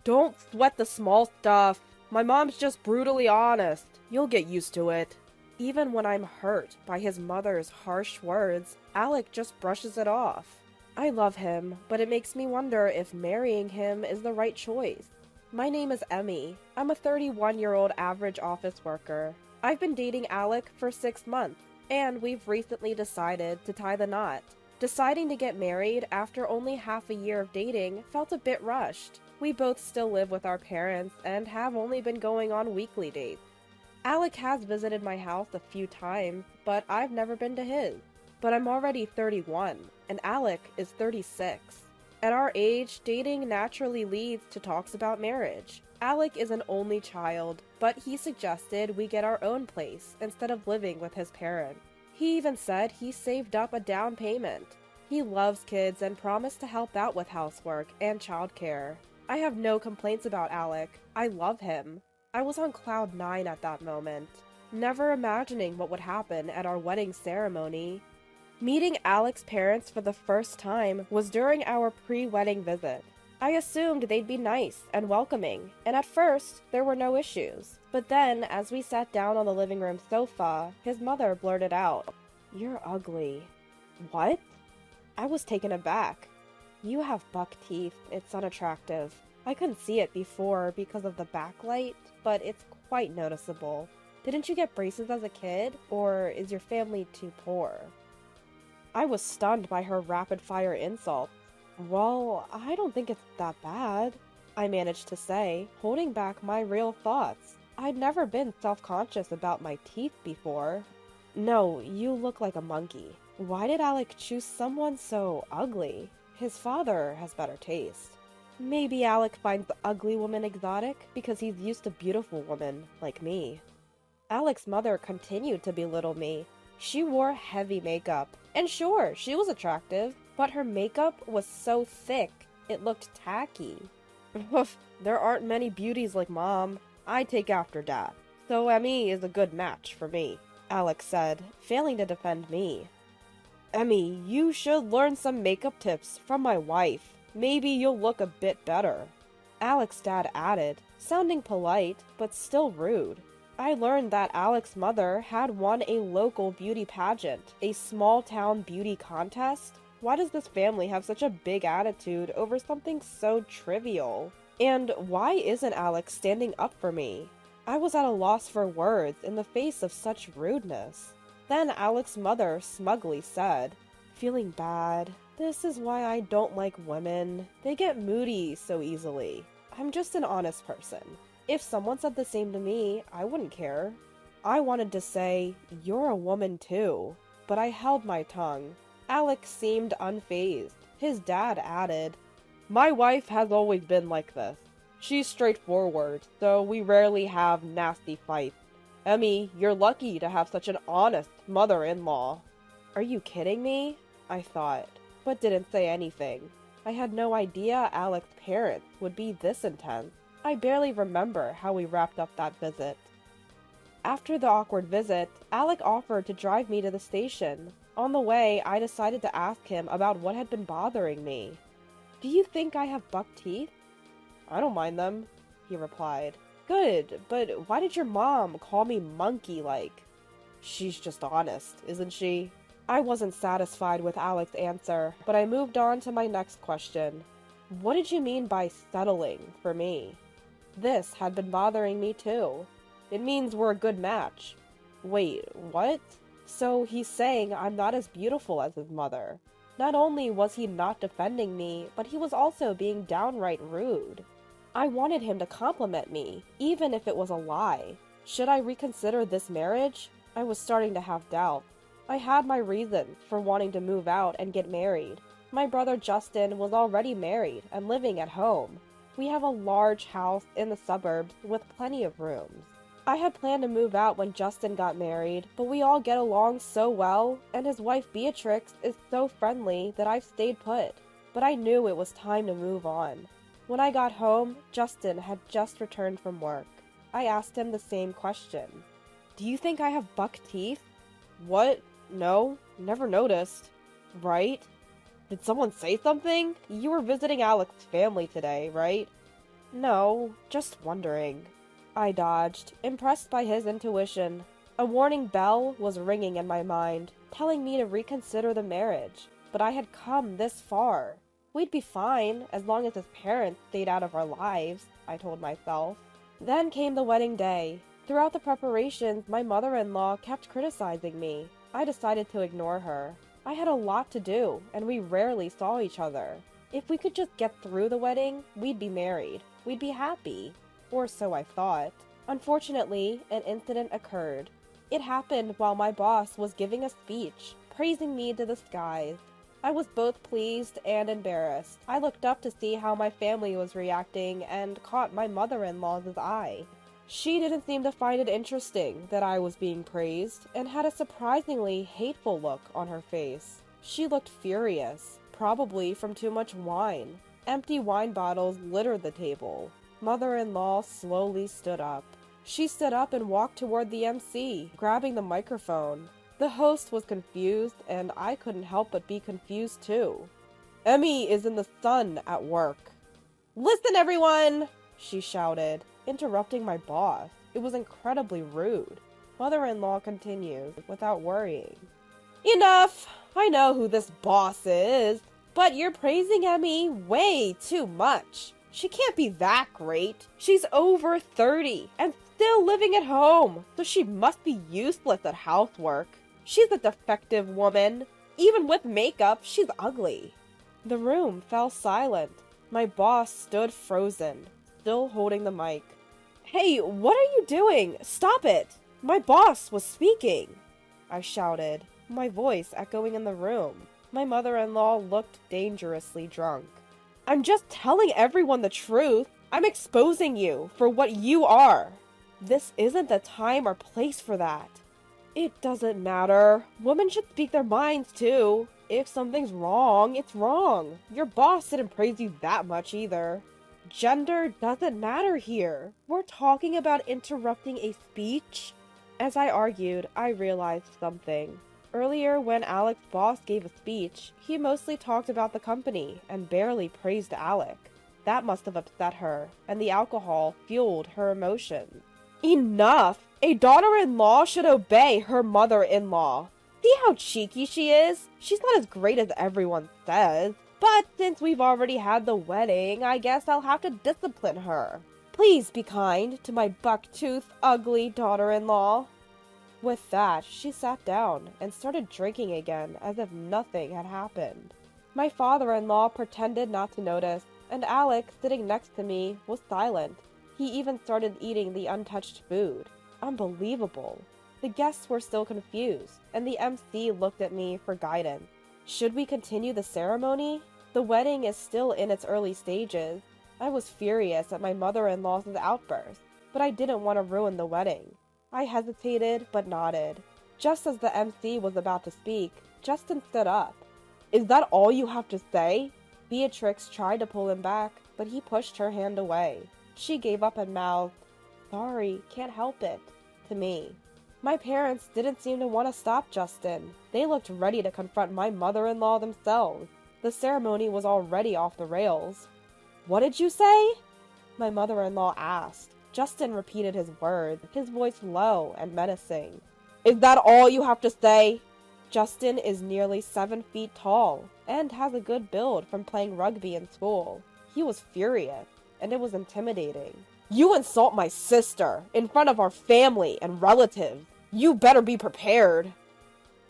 Don't sweat the small stuff. My mom's just brutally honest. You'll get used to it. Even when I'm hurt by his mother's harsh words, Alec just brushes it off. I love him, but it makes me wonder if marrying him is the right choice. My name is Emmy. I'm a 31-year-old average office worker. I've been dating Alec for 6 months, and we've recently decided to tie the knot. Deciding to get married after only half a year of dating felt a bit rushed. We both still live with our parents and have only been going on weekly dates. Alec has visited my house a few times, but I've never been to his. But I'm already 31, and Alec is 36. At our age, dating naturally leads to talks about marriage. Alec is an only child, but he suggested we get our own place instead of living with his parents. He even said he saved up a down payment. He loves kids and promised to help out with housework and childcare. I have no complaints about Alec. I love him. I was on cloud 9 at that moment, never imagining what would happen at our wedding ceremony. Meeting Alec's parents for the first time was during our pre-wedding visit. I assumed they'd be nice and welcoming, and at first, there were no issues. But then, as we sat down on the living room sofa, his mother blurted out, "You're ugly." What? I was taken aback. You have buck teeth. It's unattractive. I couldn't see it before because of the backlight, but it's quite noticeable. Didn't you get braces as a kid, or is your family too poor? I was stunned by her rapid-fire insults. Well, I don't think it's that bad, I managed to say, holding back my real thoughts. I'd never been self-conscious about my teeth before. No, you look like a monkey. Why did Alec choose someone so ugly? His father has better taste. Maybe Alec finds ugly women exotic because he's used to beautiful women like me. Alec's mother continued to belittle me. She wore heavy makeup, and sure, she was attractive, but her makeup was so thick, it looked tacky. Oof, there aren't many beauties like Mom. I take after Dad, so Emmy is a good match for me, Alec said, failing to defend me. Emmy, you should learn some makeup tips from my wife. Maybe you'll look a bit better. Alec's dad added, sounding polite, but still rude. I learned that Alec's mother had won a local beauty pageant, a small-town beauty contest. Why does this family have such a big attitude over something so trivial? And why isn't Alec standing up for me? I was at a loss for words in the face of such rudeness. Then Alec's mother smugly said, "Feeling bad. This is why I don't like women. They get moody so easily. I'm just an honest person. If someone said the same to me, I wouldn't care." I wanted to say, "You're a woman too," but I held my tongue. Alec seemed unfazed. His dad added, "My wife has always been like this. She's straightforward, so we rarely have nasty fights. Emmy, you're lucky to have such an honest mother-in-law." Are you kidding me? I thought, but didn't say anything. I had no idea Alec's parents would be this intense. I barely remember how we wrapped up that visit. After the awkward visit, Alec offered to drive me to the station. On the way, I decided to ask him about what had been bothering me. "Do you think I have buck teeth?" "I don't mind them," he replied. "Good, but why did your mom call me monkey-like?" "She's just honest, isn't she?" I wasn't satisfied with Alec's answer, but I moved on to my next question. What did you mean by settling for me? This had been bothering me too. It means we're a good match. Wait, what? So he's saying I'm not as beautiful as his mother. Not only was he not defending me, but he was also being downright rude. I wanted him to compliment me, even if it was a lie. Should I reconsider this marriage? I was starting to have doubts. I had my reasons for wanting to move out and get married. My brother Justin was already married and living at home. We have a large house in the suburbs with plenty of rooms. I had planned to move out when Justin got married, but we all get along so well, and his wife Beatrix is so friendly that I've stayed put. But I knew it was time to move on. When I got home, Justin had just returned from work. I asked him the same question. "Do you think I have buck teeth?" "What? No, never noticed." "Right? Did someone say something? You were visiting Alec's family today, right?" No, just wondering. I dodged, impressed by his intuition. A warning bell was ringing in my mind, telling me to reconsider the marriage. But I had come this far. We'd be fine as long as his parents stayed out of our lives, I told myself. Then came the wedding day. Throughout the preparations, my mother-in-law kept criticizing me. I decided to ignore her. I had a lot to do, and we rarely saw each other. If we could just get through the wedding, we'd be married. We'd be happy. Or so I thought. Unfortunately, an incident occurred. It happened while my boss was giving a speech, praising me to the skies. I was both pleased and embarrassed. I looked up to see how my family was reacting and caught my mother-in-law's eye. She didn't seem to find it interesting that I was being praised and had a surprisingly hateful look on her face. She looked furious, probably from too much wine. Empty wine bottles littered the table. Mother-in-law slowly stood up. She stood up and walked toward the MC, grabbing the microphone. The host was confused, and I couldn't help but be confused too. Emmy is in the sun at work. Listen, everyone! She shouted, interrupting my boss. It was incredibly rude. Mother-in-law continued, without worrying. Enough! I know who this boss is, but you're praising Emmy way too much. She can't be that great. She's over 30 and still living at home, so she must be useless at housework. She's a defective woman. Even with makeup, she's ugly. The room fell silent. My boss stood frozen, still holding the mic. Hey, what are you doing? Stop it! My boss was speaking! I shouted, my voice echoing in the room. My mother-in-law looked dangerously drunk. I'm just telling everyone the truth. I'm exposing you for what you are. This isn't the time or place for that. It doesn't matter. Women should speak their minds too. If something's wrong, it's wrong. Your boss didn't praise you that much either. Gender doesn't matter here. We're talking about interrupting a speech. As I argued, I realized something. Earlier, when Alec's boss gave a speech, he mostly talked about the company and barely praised Alec. That must have upset her, and the alcohol fueled her emotions. Enough! A daughter-in-law should obey her mother-in-law. See how cheeky she is? She's not as great as everyone says. But since we've already had the wedding, I guess I'll have to discipline her. Please be kind to my buck-toothed, ugly daughter-in-law. With that, she sat down and started drinking again as if nothing had happened. My father-in-law pretended not to notice, and Alec, sitting next to me, was silent. He even started eating the untouched food. Unbelievable. The guests were still confused, and the MC looked at me for guidance. Should we continue the ceremony? The wedding is still in its early stages. I was furious at my mother-in-law's outburst, but I didn't want to ruin the wedding. I hesitated, but nodded. Just as the MC was about to speak, Justin stood up. Is that all you have to say? Beatrix tried to pull him back, but he pushed her hand away. She gave up and mouthed, "Sorry, can't help it," to me. My parents didn't seem to want to stop Justin. They looked ready to confront my mother-in-law themselves. The ceremony was already off the rails. "What did you say?" my mother-in-law asked. Justin repeated his words, his voice low and menacing. "Is that all you have to say?" Justin is nearly 7 feet tall and has a good build from playing rugby in school. He was furious, and it was intimidating. "You insult my sister in front of our family and relatives. You better be prepared."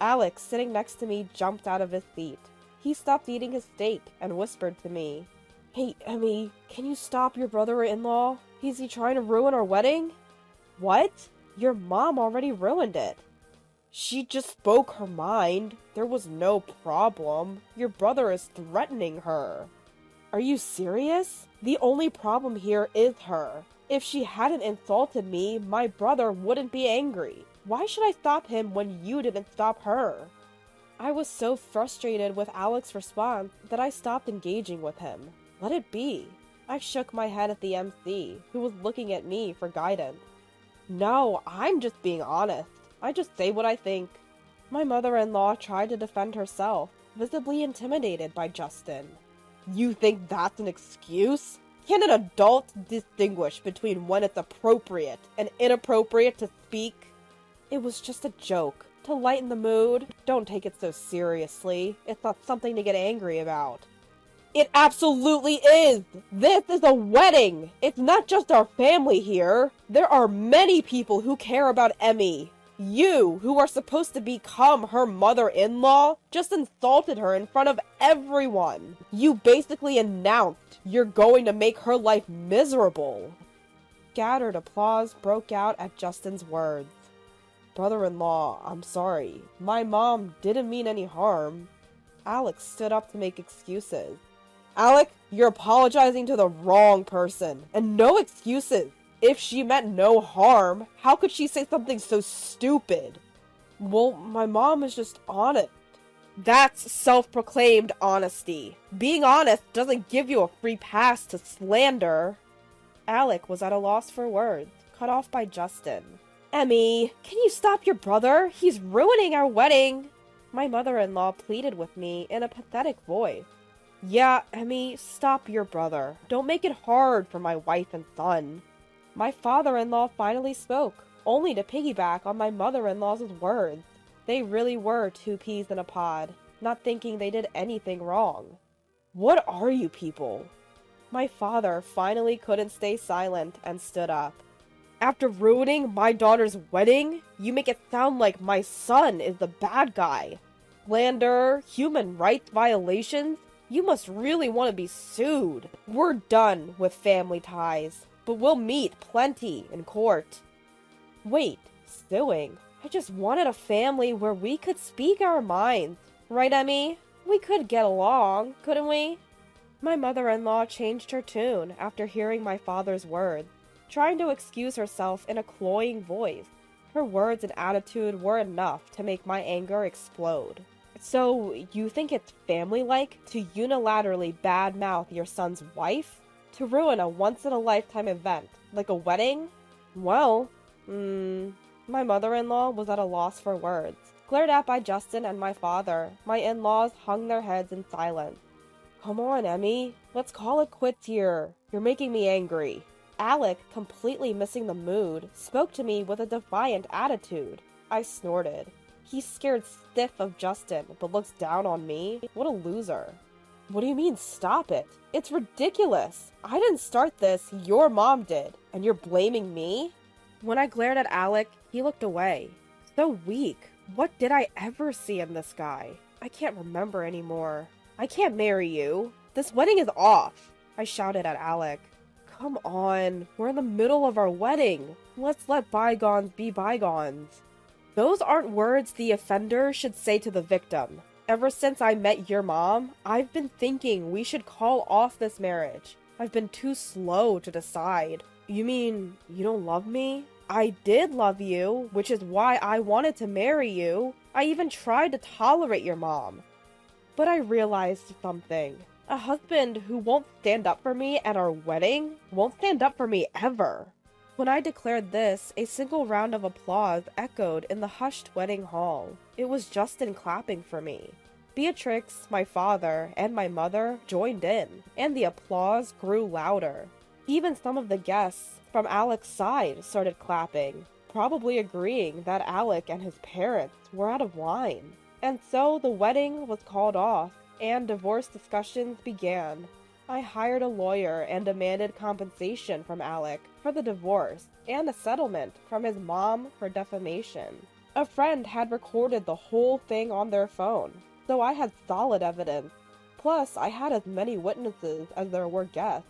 Alex, sitting next to me, jumped out of his seat. He stopped eating his steak and whispered to me, "Hey, Emmy, can you stop your brother-in-law? Is he trying to ruin our wedding?" "What? Your mom already ruined it." "She just spoke her mind. There was no problem. Your brother is threatening her." "Are you serious? The only problem here is her. If she hadn't insulted me, my brother wouldn't be angry. Why should I stop him when you didn't stop her?" I was so frustrated with Alex's response that I stopped engaging with him. Let it be. I shook my head at the MC, who was looking at me for guidance. "No, I'm just being honest. I just say what I think." My mother-in-law tried to defend herself, visibly intimidated by Justin. "You think that's an excuse? Can an adult distinguish between when it's appropriate and inappropriate to speak? It was just a joke. To lighten the mood, don't take it so seriously. It's not something to get angry about. It absolutely is! This is a wedding! It's not just our family here. There are many people who care about Emmy. You, who are supposed to become her mother-in-law, just insulted her in front of everyone. You basically announced you're going to make her life miserable. Scattered applause broke out at Justin's words. Brother-in-law, I'm sorry. My mom didn't mean any harm. Alex stood up to make excuses. Alec, you're apologizing to the wrong person. And no excuses. If she meant no harm, how could she say something so stupid? Well, my mom is just honest. That's self-proclaimed honesty. Being honest doesn't give you a free pass to slander. Alec was at a loss for words, cut off by Justin. Emmy, can you stop your brother? He's ruining our wedding. My mother-in-law pleaded with me in a pathetic voice. Yeah, Emmy, stop your brother. Don't make it hard for my wife and son. My father-in-law finally spoke, only to piggyback on my mother-in-law's words. They really were two peas in a pod, not thinking they did anything wrong. What are you people? My father finally couldn't stay silent and stood up. After ruining my daughter's wedding, you make it sound like my son is the bad guy. Slander, human rights violations, you must really want to be sued. We're done with family ties, but we'll meet plenty in court. Wait, suing? I just wanted a family where we could speak our minds. Right, Emmy? We could get along, couldn't we? My mother-in-law changed her tune after hearing my father's words, trying to excuse herself in a cloying voice. Her words and attitude were enough to make my anger explode. So, you think it's family-like to unilaterally badmouth your son's wife? To ruin a once-in-a-lifetime event, like a wedding? Well, my mother-in-law was at a loss for words. Glared at by Justin and my father, my in-laws hung their heads in silence. Come on, Emmy. Let's call it quits here. You're making me angry. Alec, completely missing the mood, spoke to me with a defiant attitude. I snorted. He's scared stiff of Justin, but looks down on me? What a loser. What do you mean, stop it? It's ridiculous. I didn't start this, your mom did, and you're blaming me? When I glared at Alec, he looked away. So weak. What did I ever see in this guy? I can't remember anymore. I can't marry you. This wedding is off, I shouted at Alec. Come on, we're in the middle of our wedding. Let's let bygones be bygones. Those aren't words the offender should say to the victim. Ever since I met your mom, I've been thinking we should call off this marriage. I've been too slow to decide. You mean you don't love me? I did love you, which is why I wanted to marry you. I even tried to tolerate your mom. But I realized something. A husband who won't stand up for me at our wedding won't stand up for me ever. When I declared this, a single round of applause echoed in the hushed wedding hall. It was Justin clapping for me. Beatrix, my father, and my mother joined in, and the applause grew louder. Even some of the guests from Alec's side started clapping, probably agreeing that Alec and his parents were out of line. And so the wedding was called off, and divorce discussions began. I hired a lawyer and demanded compensation from Alec for the divorce and a settlement from his mom for defamation. A friend had recorded the whole thing on their phone, so I had solid evidence. Plus, I had as many witnesses as there were guests.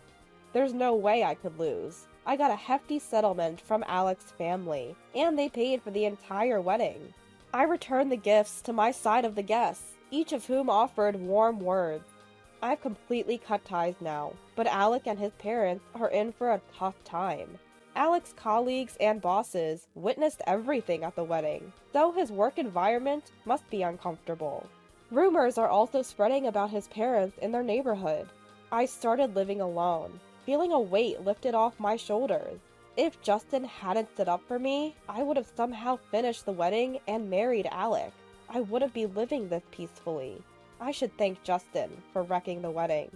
There's no way I could lose. I got a hefty settlement from Alec's family, and they paid for the entire wedding. I returned the gifts to my side of the guests, each of whom offered warm words. I've completely cut ties now, but Alec and his parents are in for a tough time. Alec's colleagues and bosses witnessed everything at the wedding, so his work environment must be uncomfortable. Rumors are also spreading about his parents in their neighborhood. I started living alone, feeling a weight lifted off my shoulders. If Justin hadn't stood up for me, I would have somehow finished the wedding and married Alec. I wouldn't be living this peacefully. I should thank Justin for wrecking the wedding.